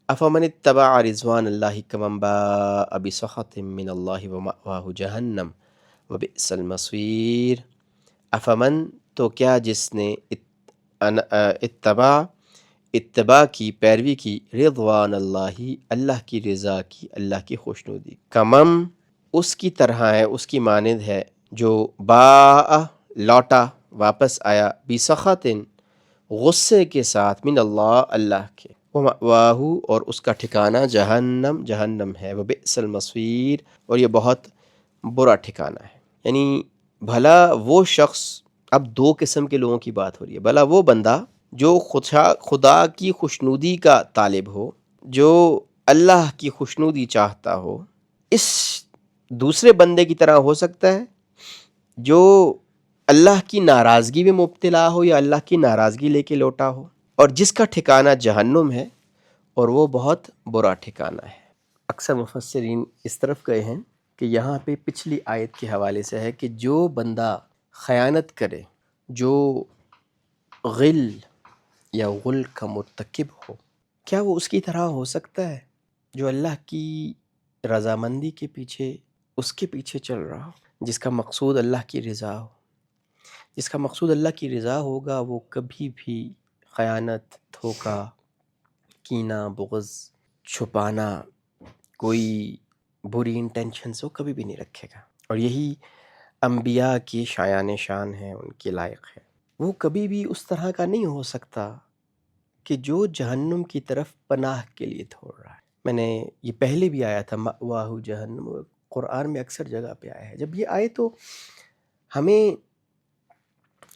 افمن اتبع رضوان اللہ کمن باء بسخط من اللہ ومأواہ جہنم وبئس المصیر۔ افمن تو کیا جس نے اتباع کی، پیروی کی، رضوان اللہ اللہ کی رضا کی، اللہ کی خوشنودی، کمم اس کی طرح ہے، اس کی مانند ہے جو باء لوٹا، واپس آیا، بسخط غصے کے ساتھ، من اللہ اللہ کے، ومأواہ اور اس کا ٹھکانہ جہنم جہنم ہے، وبئس المصیر اور یہ بہت برا ٹھکانہ ہے۔ یعنی بھلا وہ شخص، اب دو قسم کے لوگوں کی بات ہو رہی ہے، بھلا وہ بندہ جو خدا کی خوشنودی کا طالب ہو، جو اللہ کی خوشنودی چاہتا ہو، اس دوسرے بندے کی طرح ہو سکتا ہے جو اللہ کی ناراضگی میں مبتلا ہو یا اللہ کی ناراضگی لے کے لوٹا ہو، اور جس کا ٹھکانہ جہنم ہے اور وہ بہت برا ٹھکانہ ہے۔ اکثر مفسرین اس طرف گئے ہیں کہ یہاں پہ پچھلی آیت کے حوالے سے ہے کہ جو بندہ خیانت کرے، جو غل یا غل کا مرتکب ہو، کیا وہ اس کی طرح ہو سکتا ہے جو اللہ کی رضامندی کے پیچھے، اس کے پیچھے چل رہا ہو، جس کا مقصود اللہ کی رضا ہو؟ جس کا مقصود اللہ کی رضا ہوگا وہ کبھی بھی خیانت، دھوکہ، کینہ، بغض، چھپانا، کوئی بری انٹینشنز وہ کبھی بھی نہیں رکھے گا، اور یہی انبیاء کی شایان شان ہے، ان کے لائق ہے۔ وہ کبھی بھی اس طرح کا نہیں ہو سکتا کہ جو جہنم کی طرف پناہ کے لیے دوڑ رہا ہے۔ میں نے یہ پہلے بھی آیا تھا، مأواہ جہنم، قرآن میں اکثر جگہ پہ آیا ہے۔ جب یہ آئے تو ہمیں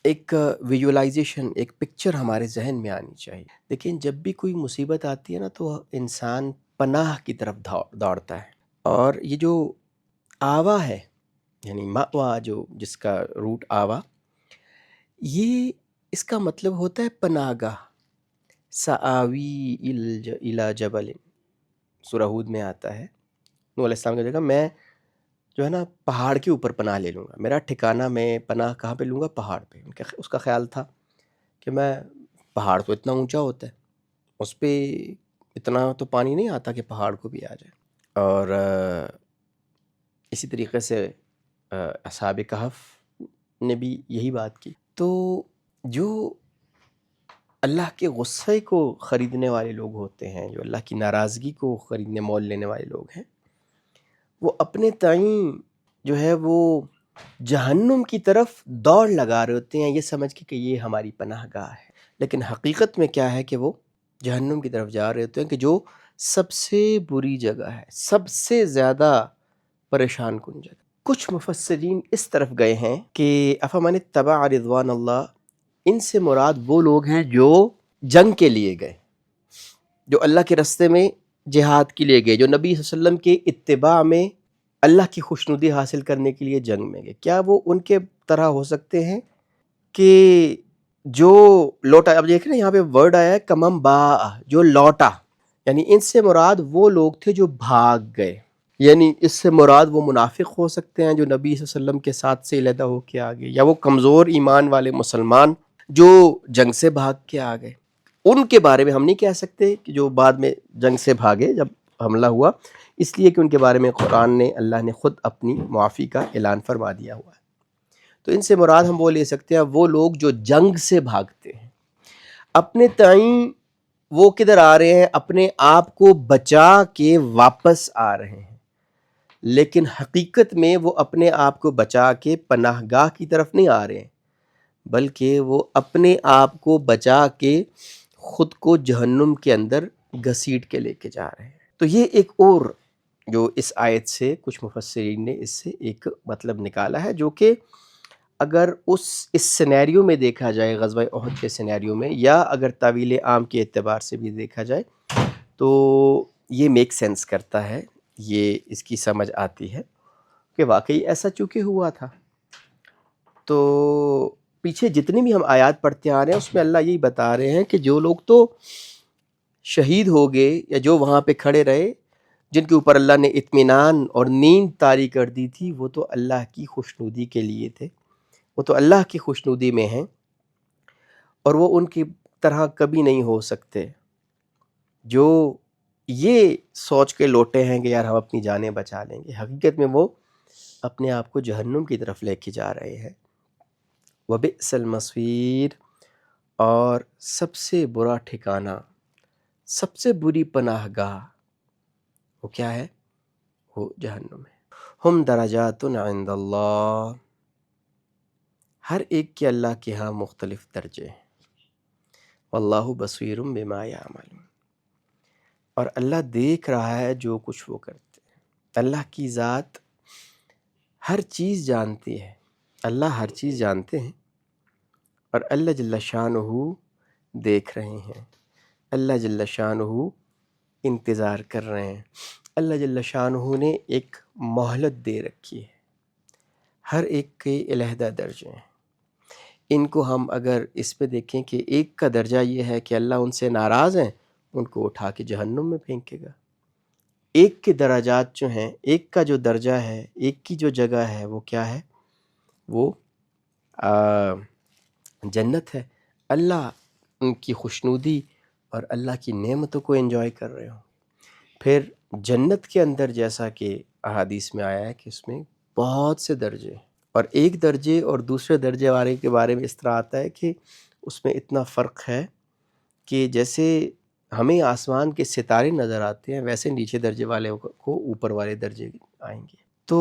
ایک ویژولائزیشن، ایک پکچر ہمارے ذہن میں آنی چاہیے۔ لیکن جب بھی کوئی مصیبت آتی ہے نا تو انسان پناہ کی طرف دوڑتا ہے، اور یہ جو آوا ہے، یعنی مأوا، جو جس کا روٹ آوا، یہ اس کا مطلب ہوتا ہے پناہ گاہ۔ سآوی الی جبل، سورہ ہود میں آتا ہے، نوح علیہ السلام کی جگہ میں جو ہے نا پہاڑ کے اوپر پناہ لے لوں گا، میرا ٹھکانہ، میں پناہ کہاں پہ لوں گا؟ پہاڑ پہ۔ اس کا خیال تھا کہ میں، پہاڑ تو اتنا اونچا ہوتا ہے، اس پہ اتنا تو پانی نہیں آتا کہ پہاڑ کو بھی آ جائے۔ اور اسی طریقے سے اصحاب کہف نے بھی یہی بات کی۔ تو جو اللہ کے غصے کو خریدنے والے لوگ ہوتے ہیں، جو اللہ کی ناراضگی کو خریدنے مول لینے والے لوگ ہیں، وہ اپنے تئیں جو ہے وہ جہنم کی طرف دوڑ لگا رہے ہوتے ہیں، یہ سمجھ کے کہ یہ ہماری پناہ گاہ ہے۔ لیکن حقیقت میں کیا ہے کہ وہ جہنم کی طرف جا رہے ہوتے ہیں، کہ جو سب سے بری جگہ ہے، سب سے زیادہ پریشان کن جگہ۔ کچھ مفسرین اس طرف گئے ہیں کہ افمن اتبع رضوان اللہ، ان سے مراد وہ لوگ ہیں جو جنگ کے لیے گئے، جو اللہ کے راستے میں جہاد کے لیے گئے، جو نبی صلی اللہ علیہ وسلم کے اتباع میں اللہ کی خوشنودی حاصل کرنے کے لیے جنگ میں گئے۔ کیا وہ ان کے طرح ہو سکتے ہیں کہ جو لوٹا؟ اب دیکھ رہے ہیں یہاں پہ ورڈ آیا ہے کمم باء، جو لوٹا، یعنی ان سے مراد وہ لوگ تھے جو بھاگ گئے۔ یعنی اس سے مراد وہ منافق ہو سکتے ہیں جو نبی صلی اللہ علیہ وسلم کے ساتھ سے علیحدہ ہو کے آ گئے، یا وہ کمزور ایمان والے مسلمان جو جنگ سے بھاگ کے آ گئے۔ ان کے بارے میں ہم نہیں کہہ سکتے کہ جو بعد میں جنگ سے بھاگے جب حملہ ہوا، اس لیے کہ ان کے بارے میں قرآن نے، اللہ نے خود اپنی معافی کا اعلان فرما دیا ہوا ہے۔ تو ان سے مراد ہم وہ لے سکتے ہیں وہ لوگ جو جنگ سے بھاگتے ہیں، اپنے تئیں وہ کدھر آ رہے ہیں؟ اپنے آپ کو بچا کے واپس آ رہے ہیں، لیکن حقیقت میں وہ اپنے آپ کو بچا کے پناہ گاہ کی طرف نہیں آ رہے ہیں، بلکہ وہ اپنے آپ کو بچا کے خود کو جہنم کے اندر گھسیٹ کے لے کے جا رہے ہیں۔ تو یہ ایک اور جو اس آیت سے کچھ مفسرین نے اس سے ایک مطلب نکالا ہے، جو کہ اگر اس سینیریو میں دیکھا جائے، غزوہ احد کے سینیریو میں، یا اگر تعویل عام کے اعتبار سے بھی دیکھا جائے تو یہ میک سینس کرتا ہے، یہ اس کی سمجھ آتی ہے کہ واقعی ایسا چونکہ ہوا تھا۔ تو پیچھے جتنی بھی ہم آیات پڑھتے آ رہے ہیں اس میں اللہ یہی بتا رہے ہیں کہ جو لوگ تو شہید ہو گئے یا جو وہاں پہ کھڑے رہے، جن کے اوپر اللہ نے اطمینان اور نیند طاری کر دی تھی، وہ تو اللہ کی خوشنودی کے لیے تھے، وہ تو اللہ کی خوشنودی میں ہیں، اور وہ ان کی طرح کبھی نہیں ہو سکتے جو یہ سوچ کے لوٹے ہیں کہ یار ہم اپنی جانیں بچا لیں گے، حقیقت میں وہ اپنے آپ کو جہنم کی طرف لے کے جا رہے ہیں۔ وبئس المصیر، اور سب سے برا ٹھکانہ، سب سے بری پناہ گاہ وہ کیا ہے؟ وہ جہنم ہے۔ ہم درجات عند اللہ، ہر ایک کے اللہ کے ہاں مختلف درجے ہیں۔ واللہ بصیر بما یعملون، اور اللہ دیکھ رہا ہے جو کچھ وہ کرتے ہیں۔ اللہ کی ذات ہر چیز جانتی ہے، اللہ ہر چیز جانتے ہیں، اور اللہ جل شانہ دیکھ رہے ہیں، اللہ جل شانہ انتظار کر رہے ہیں، اللہ جل شانہ نے ایک مہلت دے رکھی ہے۔ ہر ایک کے علیحدہ درجے ہیں۔ ان کو ہم اگر اس پہ دیکھیں کہ ایک کا درجہ یہ ہے کہ اللہ ان سے ناراض ہیں، ان کو اٹھا کے جہنم میں پھینکے گا۔ ایک کے درجات جو ہیں، ایک کا جو درجہ ہے، ایک کی جو جگہ ہے، وہ کیا ہے؟ وہ جنت ہے۔ اللہ ان کی خوشنودی اور اللہ کی نعمتوں کو انجوائے کر رہے ہوں۔ پھر جنت کے اندر جیسا کہ احادیث میں آیا ہے کہ اس میں بہت سے درجے ہیں، اور ایک درجے اور دوسرے درجے والے کے بارے میں اس طرح آتا ہے کہ اس میں اتنا فرق ہے کہ جیسے ہمیں آسمان کے ستارے نظر آتے ہیں، ویسے نیچے درجے والے کو اوپر والے درجے آئیں گے۔ تو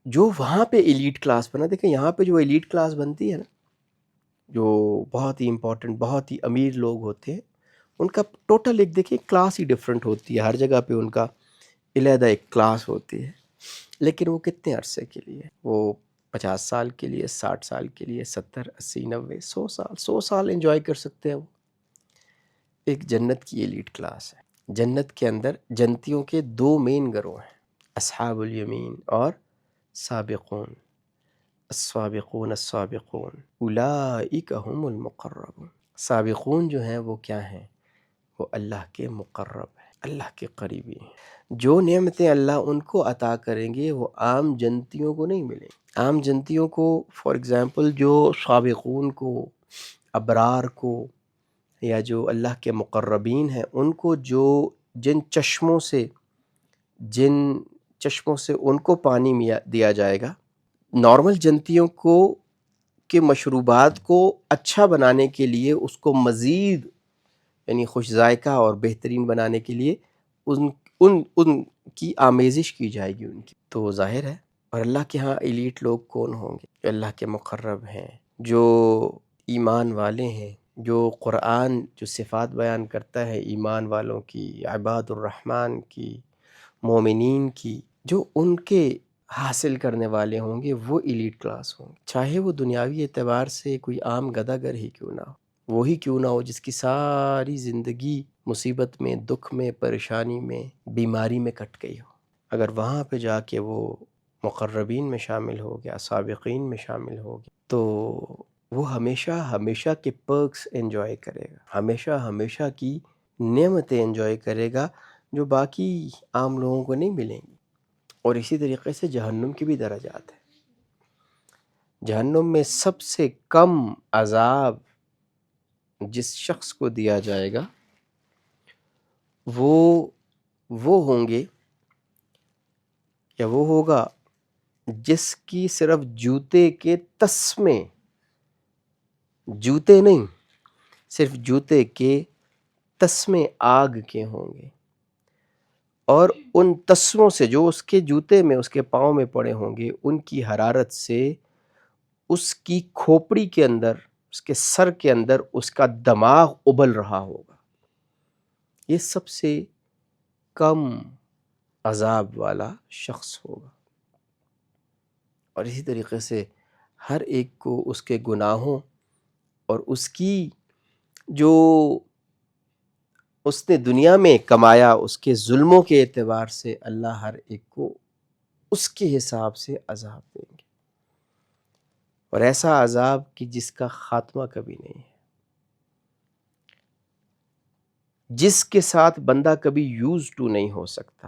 جو وہاں پہ ایلیٹ کلاس بنا، دیکھیں یہاں پہ جو ایلیٹ کلاس بنتی ہے نا، جو بہت ہی امپورٹنٹ، بہت ہی امیر لوگ ہوتے ہیں، ان کا ٹوٹل ایک دیکھیں کلاس ہی ڈیفرنٹ ہوتی ہے، ہر جگہ پہ ان کا علیحدہ ایک کلاس ہوتی ہے، لیکن وہ کتنے عرصے کے لیے؟ وہ 50 سال کے لیے، 60 سال کے لیے، 70، 80، 90، 100 سال انجوائے کر سکتے ہیں وہ۔ ایک جنت کی ایلیٹ کلاس ہے۔ جنت کے اندر جنتیوں کے دو مین گروہ ہیں، اصحاب الیمین اور سابقون، السابقون السابقون اولئک هم المقربون۔ سابقون جو ہیں وہ کیا ہیں؟ وہ اللہ کے مقرب ہیں، اللہ کے قریبی ہیں۔ جو نعمتیں اللہ ان کو عطا کریں گے وہ عام جنتیوں کو نہیں ملیں۔ عام جنتیوں کو فار ایگزامپل جو سابقون کو، ابرار کو، یا جو اللہ کے مقربین ہیں، ان کو جن چشموں سے ان کو پانی دیا جائے گا، نارمل جنتیوں کو کہ مشروبات کو اچھا بنانے کے لیے اس کو مزید یعنی خوش ذائقہ اور بہترین بنانے کے لیے ان کی آمیزش کی جائے گی ان کی، تو ظاہر ہے۔ اور اللہ کے ہاں ایلیٹ لوگ کون ہوں گے؟ جو اللہ کے مقرب ہیں، جو ایمان والے ہیں، جو قرآن جو صفات بیان کرتا ہے ایمان والوں کی، عباد الرحمن کی، مومنین کی، جو ان کے حاصل کرنے والے ہوں گے، وہ ایلیٹ کلاس ہوں گے، چاہے وہ دنیاوی اعتبار سے کوئی عام گداگر ہی کیوں نہ ہو، وہی کیوں نہ ہو جس کی ساری زندگی مصیبت میں، دکھ میں، پریشانی میں، بیماری میں کٹ گئی ہو۔ اگر وہاں پہ جا کے وہ مقربین میں شامل ہو گیا، سابقین میں شامل ہو گیا، تو وہ ہمیشہ ہمیشہ کے پرکس انجوائے کرے گا، ہمیشہ ہمیشہ کی نعمتیں انجوائے کرے گا جو باقی عام لوگوں کو نہیں ملیں گی۔ اور اسی طریقے سے جہنم کی بھی درجات ہیں۔ جہنم میں سب سے کم عذاب جس شخص کو دیا جائے گا وہ ہوں گے، یا وہ ہوگا جس کی صرف جوتے کے تسمے، جوتے نہیں، صرف جوتے کے تسمے آگ کے ہوں گے، اور ان تسموں سے جو اس کے جوتے میں، اس کے پاؤں میں پڑے ہوں گے، ان کی حرارت سے اس کی کھوپڑی کے اندر، اس کے سر کے اندر اس کا دماغ ابل رہا ہوگا۔ یہ سب سے کم عذاب والا شخص ہوگا۔ اور اسی طریقے سے ہر ایک کو اس کے گناہوں اور اس کی جو اس نے دنیا میں کمایا، اس کے ظلموں کے اعتبار سے اللہ ہر ایک کو اس کے حساب سے عذاب دیں گے، اور ایسا عذاب کہ جس کا خاتمہ کبھی نہیں ہے، جس کے ساتھ بندہ کبھی یوز ٹو نہیں ہو سکتا،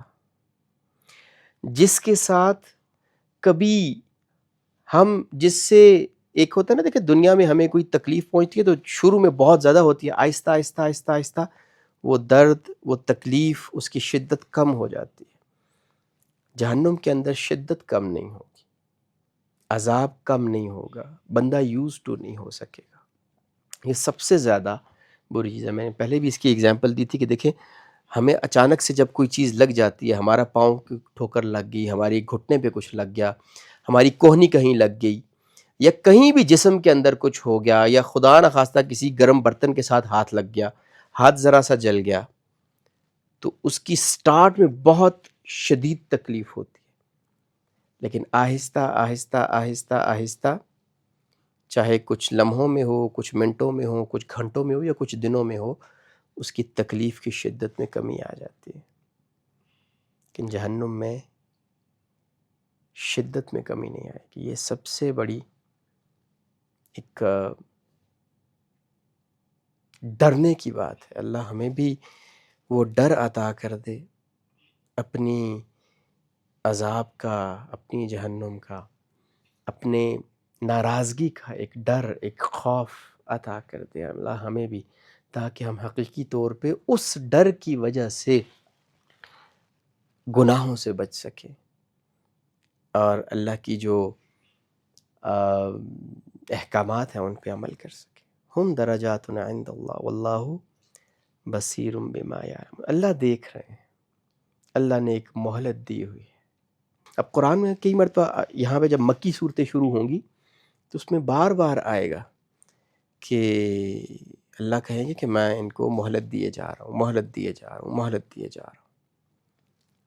جس کے ساتھ کبھی ہم جس سے ایک ہوتا ہے نا، دیکھیں دنیا میں ہمیں کوئی تکلیف پہنچتی ہے تو شروع میں بہت زیادہ ہوتی ہے، آہستہ آہستہ آہستہ آہستہ وہ درد، وہ تکلیف، اس کی شدت کم ہو جاتی ہے۔ جہنم کے اندر شدت کم نہیں ہوگی، عذاب کم نہیں ہوگا، بندہ یوز ٹو نہیں ہو سکے گا۔ یہ سب سے زیادہ بری چیز ہے۔ میں نے پہلے بھی اس کی ایگزامپل دی تھی کہ دیکھیں، ہمیں اچانک سے جب کوئی چیز لگ جاتی ہے، ہمارا پاؤں کی ٹھوکر لگ گئی، ہماری گھٹنے پہ کچھ لگ گیا، ہماری کوہنی کہیں لگ گئی، یا کہیں بھی جسم کے اندر کچھ ہو گیا، یا خدا نخواستہ کسی گرم برتن کے ساتھ ہاتھ لگ گیا، ہاتھ ذرا سا جل گیا، تو اس کی سٹارٹ میں بہت شدید تکلیف ہوتی ہے، لیکن آہستہ آہستہ آہستہ آہستہ، چاہے کچھ لمحوں میں ہو، کچھ منٹوں میں ہو، کچھ گھنٹوں میں ہو، یا کچھ دنوں میں ہو، اس کی تکلیف کی شدت میں کمی آ جاتی ہے۔ لیکن جہنم میں شدت میں کمی نہیں آئے گی۔ یہ سب سے بڑی ایک ڈرنے کی بات ہے۔ اللہ ہمیں بھی وہ ڈر عطا کر دے، اپنی عذاب کا، اپنی جہنم کا، اپنے ناراضگی کا ایک ڈر، ایک خوف عطا کر دے اللہ ہمیں بھی، تاکہ ہم حقیقی طور پہ اس ڈر کی وجہ سے گناہوں سے بچ سکیں، اور اللہ کی جو احکامات ہیں ان پہ عمل کر سکیں۔ ہم درجات عند اللہ واللہ بصیر بما یعملون۔ اللہ دیکھ رہے ہیں، اللہ نے ایک مہلت دی ہوئی ہے۔ اب قرآن میں کئی مرتبہ یہاں پہ جب مکی صورتیں شروع ہوں گی تو اس میں بار بار آئے گا کہ اللہ کہیں گے کہ میں ان کو مہلت دیے جا رہا ہوں، مہلت دیے جا رہا ہوں، مہلت دیے جا رہا ہوں۔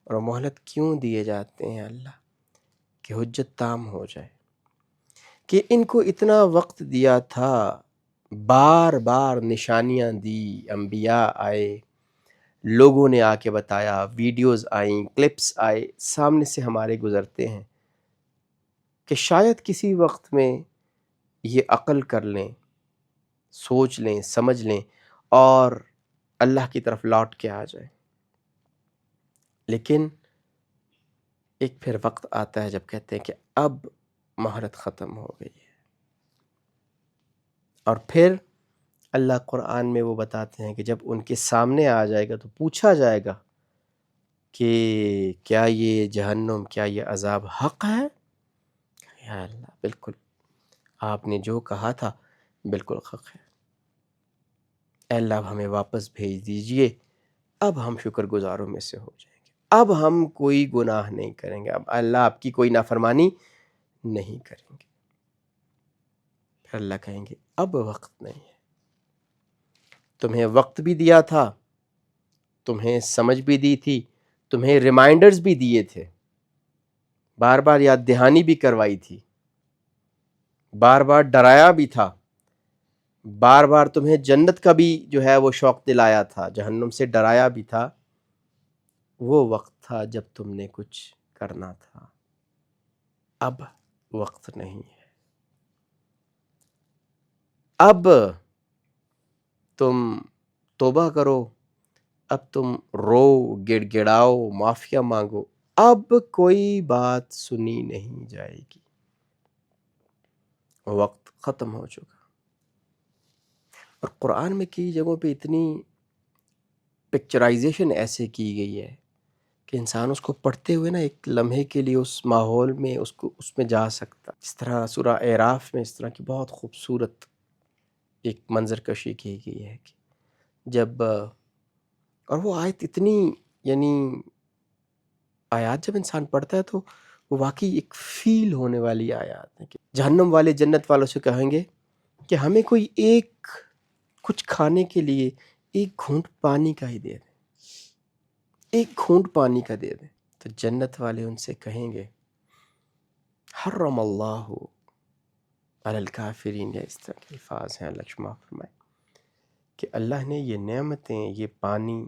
اور مہلت کیوں دیے جاتے ہیں اللہ؟ کہ حجت تام ہو جائے، کہ ان کو اتنا وقت دیا تھا، بار بار نشانیاں دی، انبیاء آئے، لوگوں نے آ کے بتایا، ویڈیوز آئیں، کلپس آئے، سامنے سے ہمارے گزرتے ہیں، کہ شاید کسی وقت میں یہ عقل کر لیں، سوچ لیں، سمجھ لیں، اور اللہ کی طرف لوٹ کے آ جائیں۔ لیکن ایک پھر وقت آتا ہے جب کہتے ہیں کہ اب مہلت ختم ہو گئی ہے، اور پھر اللہ قرآن میں وہ بتاتے ہیں کہ جب ان کے سامنے آ جائے گا تو پوچھا جائے گا کہ کیا یہ جہنم، کیا یہ عذاب حق ہے؟ یا اللہ بالکل، آپ نے جو کہا تھا بالکل حق ہے، اے اللہ اب ہمیں واپس بھیج دیجئے، اب ہم شکر گزاروں میں سے ہو جائیں گے، اب ہم کوئی گناہ نہیں کریں گے، اب اللہ آپ کی کوئی نافرمانی نہیں کریں گے۔ پھر اللہ کہیں گے اب وقت نہیں ہے، تمہیں وقت بھی دیا تھا، تمہیں سمجھ بھی دی تھی، تمہیں ریمائنڈرز بھی دیے تھے، بار بار یاد دہانی بھی کروائی تھی، بار بار ڈرایا بھی تھا، بار بار تمہیں جنت کا بھی جو ہے وہ شوق دلایا تھا، جہنم سے ڈرایا بھی تھا۔ وہ وقت تھا جب تم نے کچھ کرنا تھا، اب وقت نہیں ہے، اب تم توبہ کرو، اب تم رو، گڑ گڑاؤ، معافیا مانگو، اب کوئی بات سنی نہیں جائے گی، وقت ختم ہو چکا۔ اور قرآن میں کئی جگہوں پہ اتنی پکچرائزیشن ایسے کی گئی ہے کہ انسان اس کو پڑھتے ہوئے نا ایک لمحے کے لیے اس ماحول میں اس میں جا سکتا۔ اس طرح سورہ اعراف میں اس طرح کی بہت خوبصورت ایک منظر کشی کی گئی ہے کہ جب، اور وہ آیت اتنی، یعنی آیات جب انسان پڑھتا ہے تو وہ واقعی ایک فیل ہونے والی آیات ہیں کہ جہنم والے جنت والوں سے کہیں گے کہ ہمیں کوئی ایک کچھ کھانے کے لیے ایک گھونٹ پانی کا ہی دے دیں، ایک گھونٹ پانی کا دے دیں۔ تو جنت والے ان سے کہیں گے حرم اللہ علی الکافرین، یا اس طرح کے الفاظ ہیں، اللہ شما فرمائے کہ اللہ نے یہ نعمتیں، یہ پانی،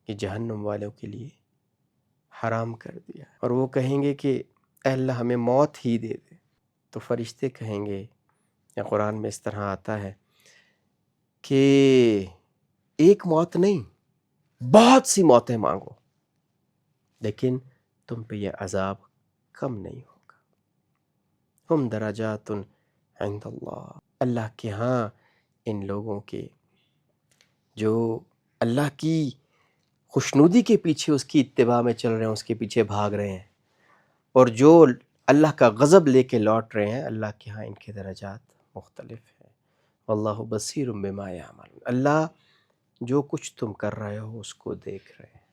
یہ جہنم والوں کے لیے حرام کر دیا، اور وہ کہیں گے کہ اے اللہ ہمیں موت ہی دے دے۔ تو فرشتے کہیں گے، یا قرآن میں اس طرح آتا ہے کہ ایک موت نہیں، بہت سی موتیں مانگو، لیکن تم پہ یہ عذاب کم نہیں ہوگا۔ ہم درجات عند اللہ، اللہ کے ہاں ان لوگوں کے جو اللہ کی خوشنودی کے پیچھے اس کی اتباع میں چل رہے ہیں، اس کے پیچھے بھاگ رہے ہیں، اور جو اللہ کا غضب لے کے لوٹ رہے ہیں، اللہ کے ہاں ان کے درجات مختلف ہیں۔ واللہ بصیر بما یعملون، اللہ جو کچھ تم کر رہے ہو اس کو دیکھ رہے ہیں،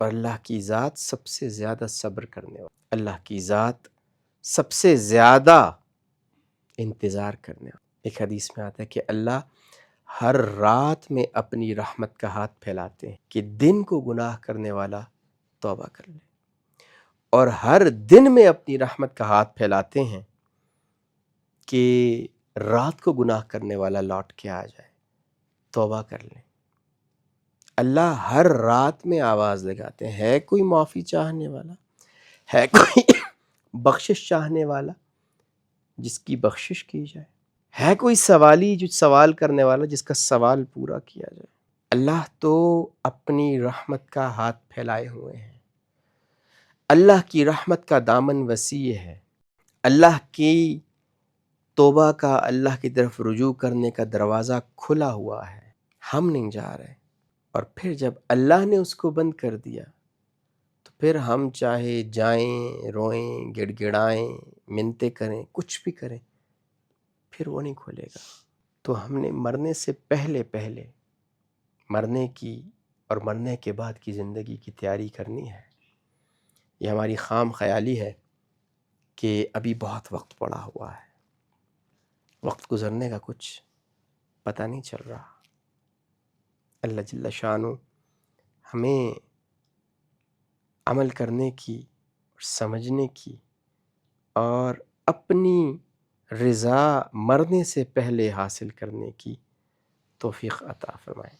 اور اللہ کی ذات سب سے زیادہ صبر کرنے والا، اللہ کی ذات سب سے زیادہ انتظار کرنے والا۔ ایک حدیث میں آتا ہے کہ اللہ ہر رات میں اپنی رحمت کا ہاتھ پھیلاتے ہیں کہ دن کو گناہ کرنے والا توبہ کر لے، اور ہر دن میں اپنی رحمت کا ہاتھ پھیلاتے ہیں کہ رات کو گناہ کرنے والا لوٹ کے آ جائے، توبہ کر لے۔ اللہ ہر رات میں آواز لگاتے ہیں، ہے کوئی معافی چاہنے والا، ہے کوئی بخشش چاہنے والا جس کی بخشش کی جائے، ہے کوئی سوالی جو سوال کرنے والا جس کا سوال پورا کیا جائے۔ اللہ تو اپنی رحمت کا ہاتھ پھیلائے ہوئے ہیں، اللہ کی رحمت کا دامن وسیع ہے، اللہ کی توبہ کا، اللہ کی طرف رجوع کرنے کا دروازہ کھلا ہوا ہے، ہم نہیں جا رہے۔ اور پھر جب اللہ نے اس کو بند کر دیا تو پھر ہم چاہے جائیں، روئیں، گڑ گڑائیں، منتیں کریں، کچھ بھی کریں، پھر وہ نہیں کھولے گا۔ تو ہم نے مرنے سے پہلے مرنے کی اور مرنے کے بعد کی زندگی کی تیاری کرنی ہے۔ یہ ہماری خام خیالی ہے کہ ابھی بہت وقت پڑا ہوا ہے، وقت گزرنے کا کچھ پتہ نہیں چل رہا۔ اللہ جل شانہ ہمیں عمل کرنے کی، سمجھنے کی اور اپنی رضا مرنے سے پہلے حاصل کرنے کی توفیق عطا فرمائے۔